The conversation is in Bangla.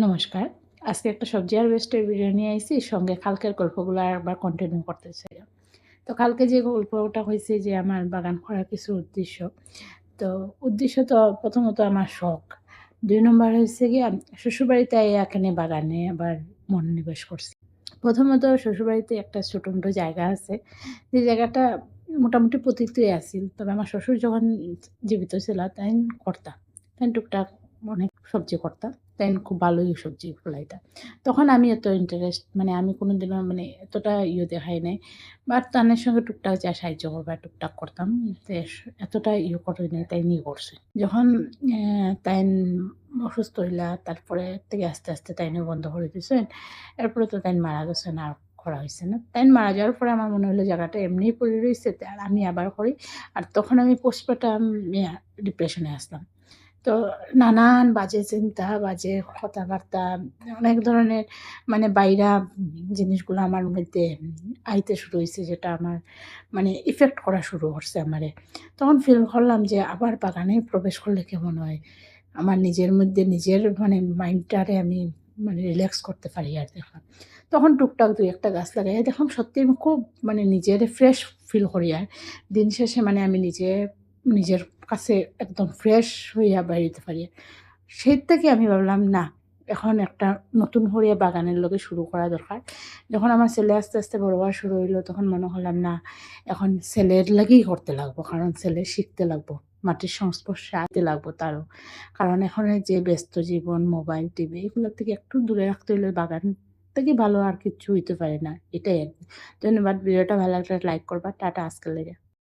নমস্কার। আজকে একটা সবজি হারভেস্টের ভিডিও নিয়ে আইছি। সঙ্গে কালকের গল্পগুলো আরেকবার কন্টিনিউ করতে চাই। তো কালকে যে গল্পটা হইছে যে আমার বাগান করার কিছু উদ্দেশ্য। তো উদ্দেশ্য তো প্রথমত আমার শখ। ২ নম্বর হইছে গিয়া শ্বশুরবাড়িতে আইয়া এখানে বাগানে আবার মনোনিবেশ করছি। প্রথমত শ্বশুরবাড়িতে একটা ছোটমোটো জায়গা আছে। যে জায়গাটা মোটামুটি পতিতই আছিল। তবে আমার শ্বশুর যখন জীবিত ছিল তাইন করতা। তাইন টুকটাক অনেক সবজি করতা। তাইন খুব ভালোই সবজি ফলাইতা। তখন আমি এত ইন্টারেস্ট মানে আমি কোনোদিনও মানে এতটা দেখাই নাই। বাট তানের সঙ্গে টুকটাক যা সাহায্য করবা টুকটাক করতাম। এতটা করি নাই, তাইনই করছে। যখন তাইন অসুস্থ হইলা তারপরে থেকে আস্তে, আস্তে তাইনও বন্ধ করে দিছেন। এরপরে তো তাইন মারা গেছেন আর করা হইছে না। তাইন মারা যাওয়ার পরে আমার মনে হইলো জায়গাটা এমনিই পড়ে রইছে আর আমি আবার করি। আর তখন আমি পোস্টপার্টাম ডিপ্রেশনে আসলাম। তো নানান বাজে চিন্তা, বাজে কথাবার্তা, অনেক ধরনের মানে বাইরা জিনিসগুলো আমার মধ্যে আইতে শুরু হইছে যেটা আমার মানে ইফেক্ট করা শুরু করছে আমারে। তখন ফিল করলাম যে আবার বাগানে প্রবেশ করলে কেমন হয়? আমার নিজের মধ্যে নিজের মানে মাইন্ডটারে আমি মানে রিল্যাক্স করতে পারি আর দেখলাম। তখন টুকটাক ২-১ টা গাছ লাগাইয়া দেখলাম সত্যি আমি খুব মানে নিজেরে ফ্রেশ ফিল করি আর দিন শেষে মানে আমি নিজের কাছে একদম ফ্রেশ হইয়া বাইর হইতে পারি। সেই থেকে আমি ভাবলাম না, এখন একটা নতুন করিয়া বাগানের লগে শুরু করা দরকার। যখন আমার ছেলে আস্তে, আস্তে বড় হওয়া শুরু হইলো তখন মনে করলাম না, এখন ছেলের লাগেই করতে লাগবো। কারণ ছেলে শিখতে লাগবো। মাটির সংস্পর্শে আইতে লাগবো তারও। কারণ এখন এই যে ব্যস্ত জীবন, মোবাইল, টিভি এগুলোর থেকে একটু দূরে রাখতে হইলে বাগান থেকে ভালো আর কিচ্ছু হইতে পারে না। এটাই আরকি। ধন্যবাদ। ভিডিওটা ভালো লাগলে লাইক করবা। টাটা আজকের লেগে।